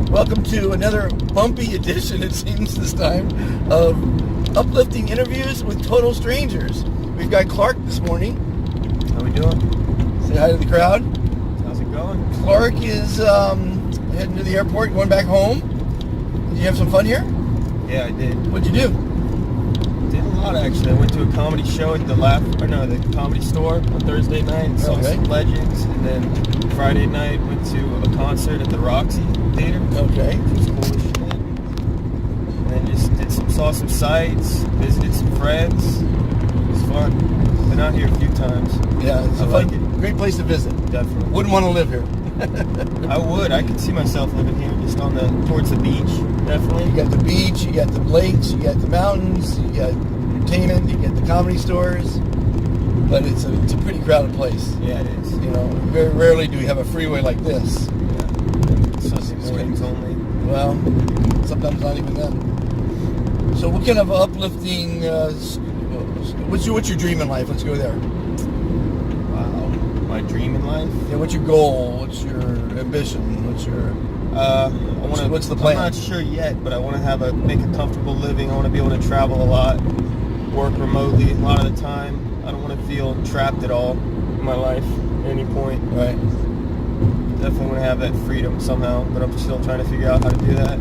Welcome to another bumpy edition, it seems this time, of Uplifting Interviews with Total Strangers. We've got Clark this morning. How we doing? Say hi to the crowd. How's it going? Clark is heading to the airport, going back home. Did you have some fun here? Yeah, I did. What'd you do? Did a lot, actually. I went to a comedy show at the Comedy Store on Thursday night. Saw some legends. And then Friday night, went to a concert at the Roxy Theater. Okay. Which was cool as shit. And then just saw some sights, visited some friends. It was fun. Been out here a few times. Yeah, it's I a like fun, it. great place to visit. Definitely. Wouldn't want to live here. I would. I could see myself living here, just towards the beach. Definitely. You got the beach, you got the lakes, you got the mountains, you got entertainment, you get the comedy stores. But it's a pretty crowded place. Yeah, it is. You know, very rarely do we have a freeway like this. Yeah. Sunday mornings only. Well, sometimes not even then. So what kind of uplifting, what's your dream in life? Let's go there. Wow. My dream in life? Yeah, what's your goal? What's your ambition? What's your... what's the plan? I'm not sure yet, but I want to make a comfortable living. I want to be able to travel a lot, work remotely a lot of the time. I don't want to feel trapped at all in my life at any point. Right. Definitely want to have that freedom somehow, but I'm still trying to figure out how to do that.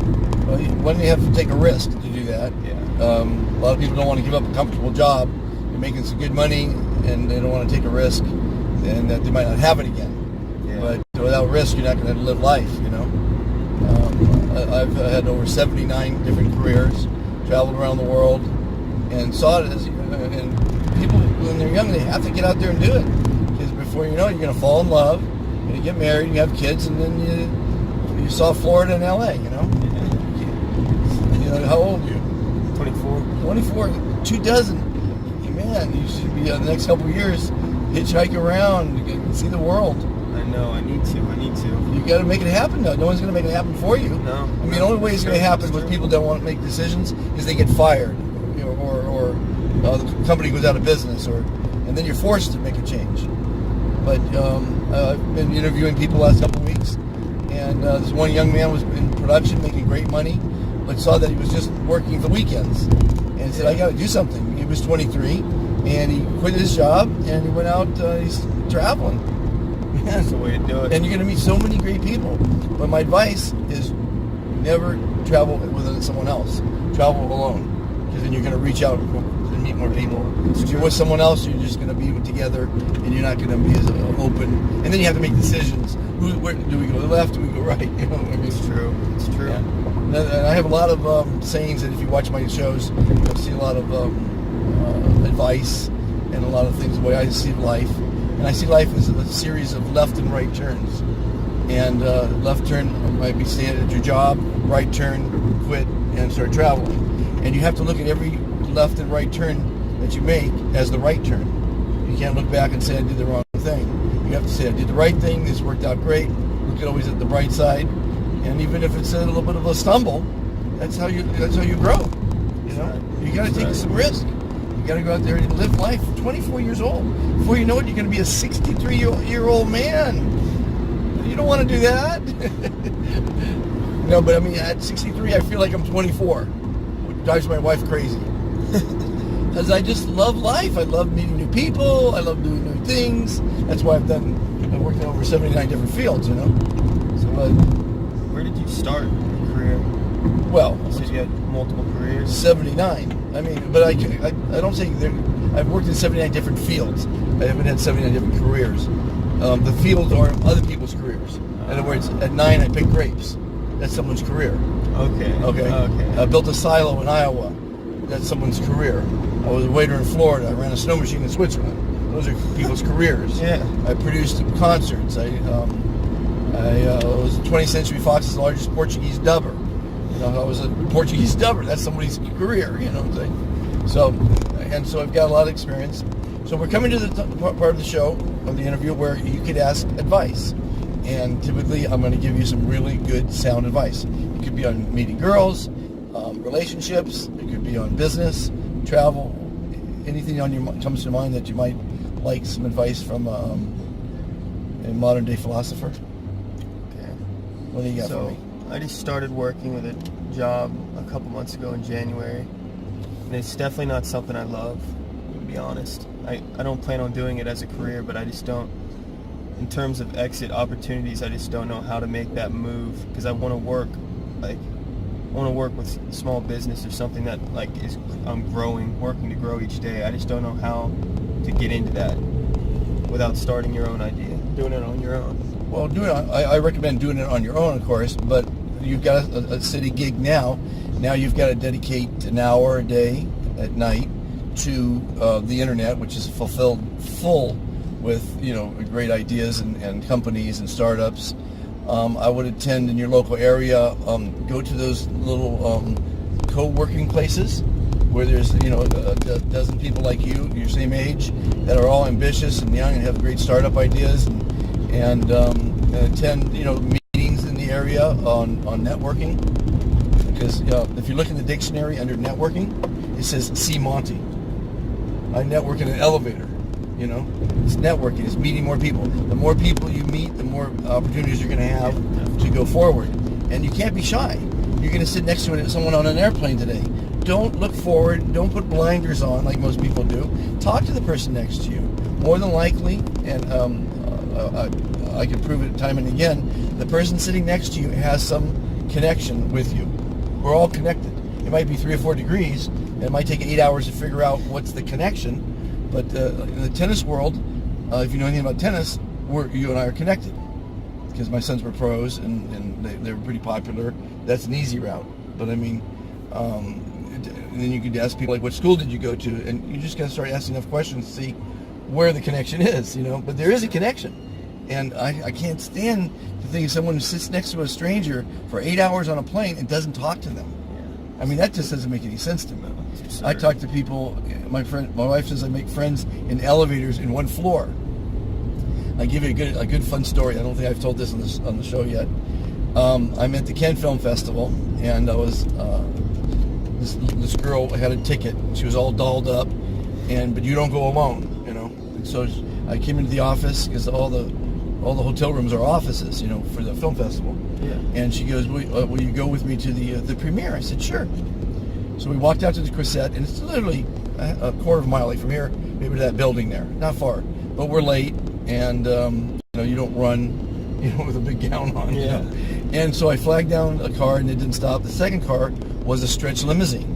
Well, you have to take a risk to do that. Yeah. A lot of people don't want to give up a comfortable job. They're making some good money, and they don't want to take a risk, and that they might not have it again. Yeah. But without risk, you're not going to live life, you know. I've had over 79 different careers, traveled around the world, and saw it as, and people, when they're young, they have to get out there and do it. Because before you know it, you're going to fall in love, and you get married, you have kids, and then you saw Florida and LA, you know. Yeah. You know, how old are you? 24. 24, 2 dozen. Man, you should be, the next couple of years, hitchhike around, see the world. I know, I need to. You got to make it happen, though. No one's going to make it happen for you. No. I mean, the only way it's going to happen with people that want to make decisions is they get fired, you know, or the company goes out of business, and then you're forced to make a change. But I've been interviewing people the last couple of weeks, and this one young man was in production making great money, but saw that he was just working the weekends, and said, I got to do something. He was 23, and he quit his job, and he went out, he's traveling. That's the way to do it. And you're going to meet so many great people. But my advice is never travel with someone else. Travel alone. Because then you're going to reach out and meet more people. If you're with someone else, you're just going to be together, and you're not going to be as open. And then you have to make decisions. Where do we go left? Do we go right? You know, I mean, It's true. Yeah. And I have a lot of sayings that if you watch my shows, you'll see a lot of advice and a lot of things, the way I see life. And I see life as a series of left and right turns. And left turn might be staying at your job, right turn, quit, and start traveling. And you have to look at every left and right turn that you make as the right turn. You can't look back and say, I did the wrong thing. You have to say, I did the right thing, this worked out great. Look at always at the bright side. And even if it's a little bit of a stumble, that's how you grow. You know, you got to take some risk. You got to go out there and live life. 24 years old. Before you know it, you're going to be a 63-year-old man. You don't want to do that. No, but I mean, at 63, I feel like I'm 24. Which drives my wife crazy. Because I just love life. I love meeting new people. I love doing new things. That's why I've worked in over 79 different fields, you know. So, where did you start your career? Well, So you had multiple careers? 79. I mean, but I don't say I've worked in 79 different fields. I haven't had 79 different careers. The fields are other people's careers. In other words, at 9 I picked grapes. That's someone's career. Okay. I built a silo in Iowa. That's someone's career. I was a waiter in Florida. I ran a snow machine in Switzerland. Those are people's careers. Yeah. I produced concerts. I was 20th Century Fox's largest Portuguese dubber. You know, I was a Portuguese dubber. That's somebody's career, you know what I'm saying? So I've got a lot of experience. So we're coming to the part of the show, of the interview, where you could ask advice. And typically, I'm going to give you some really good, sound advice. It could be on meeting girls, relationships. It could be on business, travel, anything comes to mind that you might like some advice from a modern-day philosopher. Okay. What do you got for me? I just started working with a job a couple months ago in January, and it's definitely not something I love, to be honest. I don't plan on doing it as a career, but I just don't, in terms of exit opportunities, I just don't know how to make that move, because I want to work, with small business or something that I'm working to grow each day. I just don't know how to get into that without starting your own idea, doing it on your own. Well, I recommend doing it on your own, of course, but you've got a city gig now. Now you've got to dedicate an hour a day at night to the internet, which is full with, great ideas and companies and startups. I would attend in your local area, go to those little co-working places where there's, a dozen people like you, your same age, that are all ambitious and young and have great startup ideas, and attend, meetings in the area on networking. Because if you look in the dictionary under networking, it says see Monty. I network in an elevator. It's networking. It's meeting more people. The more people you meet, the more opportunities you're going to have to go forward. And you can't be shy. You're going to sit next to someone on an airplane today. Don't look forward. Don't put blinders on like most people do. Talk to the person next to you. More than likely, and I can prove it time and again, the person sitting next to you has some connection with you. We're all connected. It might be 3 or 4 degrees, and it might take 8 hours to figure out what's the connection. But in the tennis world, if you know anything about tennis, you and I are connected. Because my sons were pros, and they were pretty popular. That's an easy route. But I mean, and then you could ask people, like, what school did you go to? And you just got to start asking enough questions to see where the connection is, But there is a connection. And I can't stand to think of someone who sits next to a stranger for 8 hours on a plane and doesn't talk to them. I mean, that just doesn't make any sense to me. I talk to people. My wife says I make friends in elevators in one floor. I give you a good fun story. I don't think I've told this on the show yet. I'm at the Cannes Film Festival, and I was this girl had a ticket. She was all dolled up, but you don't go alone, And so I came into the office because all the hotel rooms are offices, for the film festival. Yeah. And she goes, will you go with me to the premiere? I said, sure. So we walked out to the Croisette, and it's literally a quarter of a mile away from here, maybe to that building there. Not far. But we're late, and you don't run, with a big gown on. Yeah. And so I flagged down a car, and it didn't stop. The second car was a stretch limousine.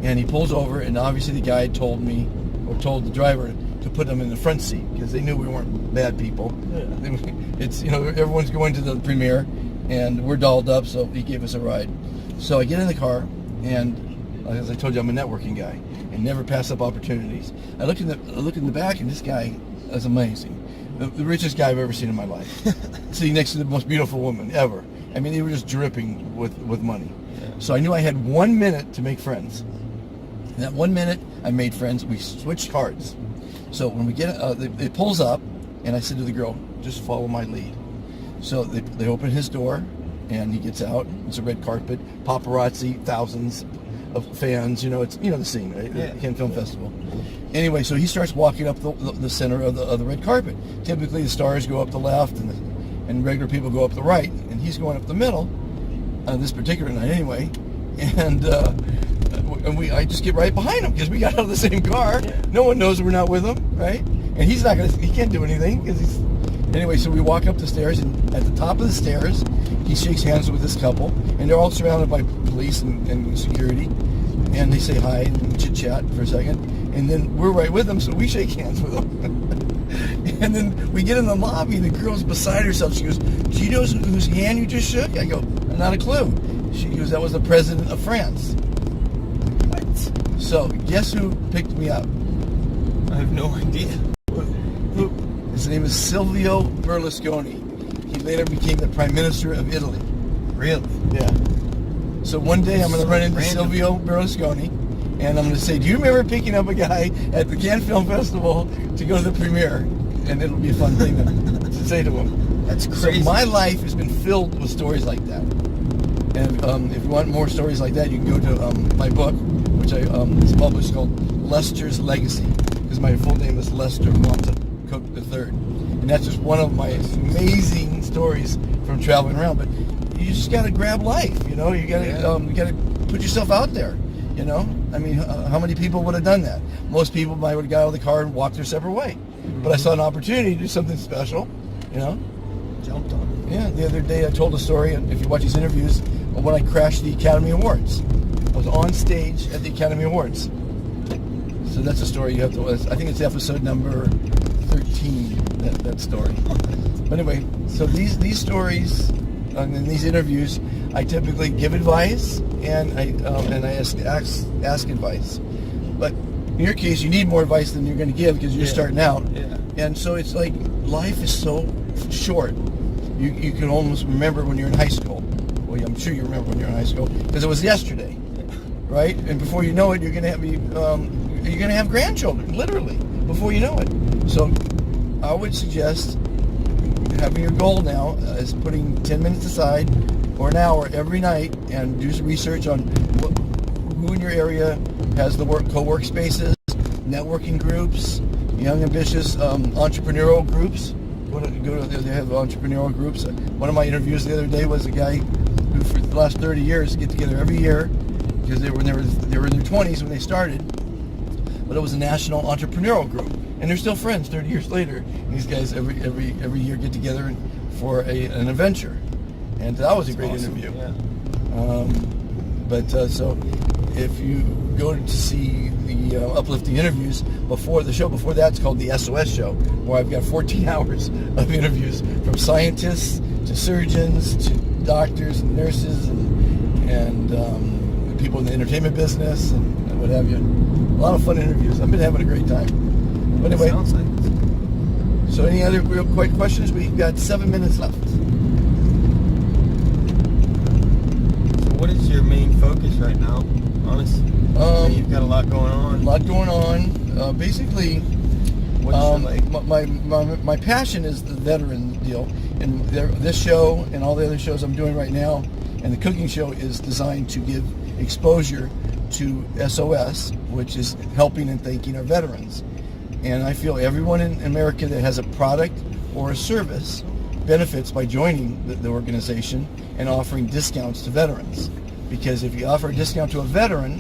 And he pulls over, and obviously the guy told the driver to put them in the front seat, because they knew we weren't bad people. Yeah. It's, everyone's going to the premiere, and we're dolled up, so he gave us a ride. So I get in the car, and as I told you, I'm a networking guy and never pass up opportunities. I look in the back, and this guy is amazing. The richest guy I've ever seen in my life. Sitting next to the most beautiful woman ever. I mean, they were just dripping with money. Yeah. So I knew I had 1 minute to make friends. In that 1 minute, I made friends. We switched cards. So when we get, it pulls up, and I said to the girl, just follow my lead. So they open his door, and he gets out. It's a red carpet, paparazzi, thousands of fans. It's the scene, right? Yeah. The Cannes Film Festival. Anyway, so he starts walking up the center of the red carpet. Typically, the stars go up the left, and regular people go up the right, and he's going up the middle. This particular night, anyway, and I just get right behind him because we got out of the same car. Yeah. No one knows we're not with him, right? And he can't do anything because anyway. So we walk up the stairs, and at the top of the stairs, he shakes hands with this couple, and they're all surrounded by police and security, and they say hi and chit chat for a second, and then we're right with them, so we shake hands with them. And then we get in the lobby, and the girl's beside herself. She goes, "Do you know whose hand you just shook?" I go, "Not a clue." She goes, "That was the president of France." What? So guess who picked me up? I have no idea. Who? His name is Silvio Berlusconi. He later became the Prime Minister of Italy. Really? Yeah. So one day I'm going to run into Silvio Berlusconi, and I'm going to say, "Do you remember picking up a guy at the Cannes Film Festival to go to the premiere?" And it'll be a fun thing to say to him. That's crazy. So my life has been filled with stories like that. And if you want more stories like that, you can go to my book, which is published, called Lester's Legacy, because my full name is Lester Monta Cook III. And that's just one of my amazing stories from traveling around. But you just got to grab life. You know, you got to put yourself out there. You know, I mean, how many people would have done that? Most people might have got out of the car and walked their separate way. But I saw an opportunity to do something special. You know, Jumped on it. yeah. The other day I told a story, and if you watch these interviews, of when I crashed the Academy Awards. I was on stage at the Academy Awards. So that's a story you have to. I think it's episode number 13. That story. But anyway, so these stories and these interviews, I typically give advice and I ask advice. But in your case, you need more advice than you're going to give because you're starting out. Yeah. And so it's like life is so short. You can almost remember when you're in high school. Well, I'm sure you remember when you're in high school because it was yesterday, right? And before you know it, you're going to have grandchildren, literally, before you know it. So I would suggest having your goal now is putting 10 minutes aside or an hour every night and do some research on who in your area has the co-work spaces, networking groups, young ambitious entrepreneurial groups. They have entrepreneurial groups. One of my interviews the other day was a guy who for the last 30 years get together every year because they were in their 20s when they started. But it was a national entrepreneurial group, and they're still friends 30 years later. And these guys every year get together for an adventure, and that was a great interview. Yeah. So if you go to see the Uplifting interviews before the show, before that, it's called the SOS show, where I've got 14 hours of interviews from scientists to surgeons to doctors and nurses and people in the entertainment business and what have you. A lot of fun interviews. I've been having a great time. But anyway, Sounds like it. So any other real quick questions? We've got 7 minutes left. So what is your main focus right now, honestly? You've got a lot going on. Basically, my passion is the veteran deal. And this show and all the other shows I'm doing right now, and the cooking show is designed to give exposure to SOS, which is helping and thanking our veterans. And I feel everyone in America that has a product or a service benefits by joining the organization and offering discounts to veterans. Because if you offer a discount to a veteran,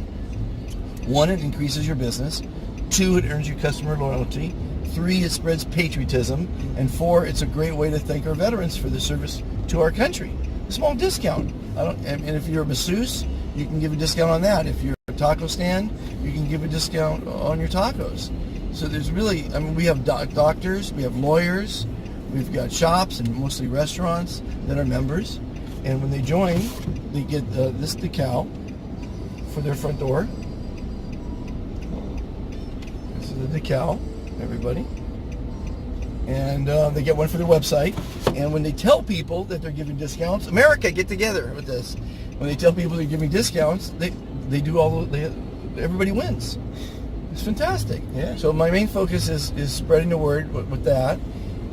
1, it increases your business. 2, it earns you customer loyalty. 3, it spreads patriotism. And 4, it's a great way to thank our veterans for the service to our country. A small discount. And if you're a masseuse, you can give a discount on that. If you're a taco stand, you can give a discount on your tacos. So there's really, we have doctors, we have lawyers, we've got shops and mostly restaurants that are members. And when they join, they get this decal for their front door. This is the decal, everybody. And they get one for their website. And when they tell people that they're giving discounts, America, get together with this. When they tell people they're giving discounts, they do everybody wins. It's fantastic. Yeah. So my main focus is spreading the word with that.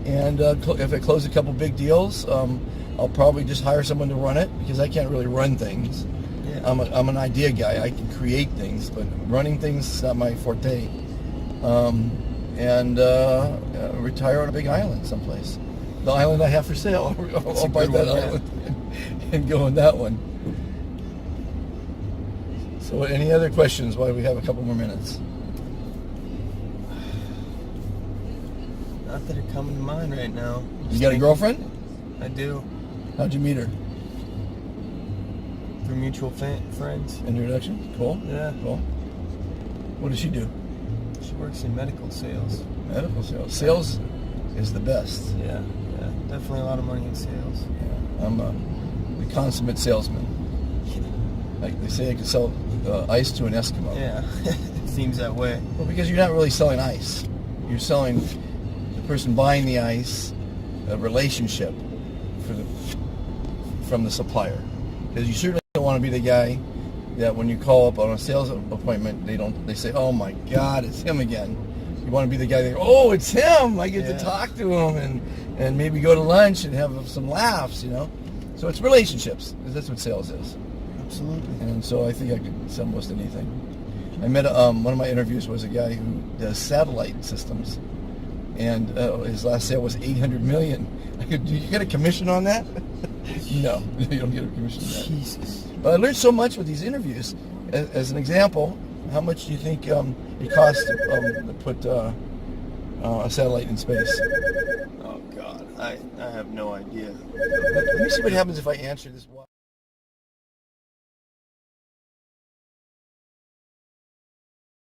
And if I close a couple big deals, I'll probably just hire someone to run it because I can't really run things. Yeah. I'm an idea guy. I can create things, but running things is not my forte. Retire on a big island someplace. The island I have for sale. I'll buy that island and go on that one. So any other questions while we have a couple more minutes? Not that are coming to mind right now. You got a girlfriend? I do. How'd you meet her? Through mutual friends. Introduction? Cool. Yeah. Cool. What does she do? She works in medical sales. Medical sales. Sales is the best. Yeah. Definitely a lot of money in sales. Yeah. I'm the consummate salesman. Like they say, I can sell ice to an Eskimo. Yeah. It seems that way. Well, because you're not really selling ice. You're selling the person buying the ice a relationship from the supplier. Because you certainly don't want to be the guy that when you call up on a sales appointment, they say, "Oh my God, it's him again." You want to be the guy that, "Oh, it's him. I get to talk to him and maybe go to lunch and have some laughs," you know. So it's relationships. That's what sales is. Absolutely. And so I think I could sell most anything. I met one of my interviews was a guy who does satellite systems, and his last sale was $800 million. Do you get a commission on that? No, you don't get a commission on that. Jesus. But I learned so much with these interviews. As an example, how much do you think it costs to put a satellite in space? Oh God, I have no idea. Let me see what happens if I answer this.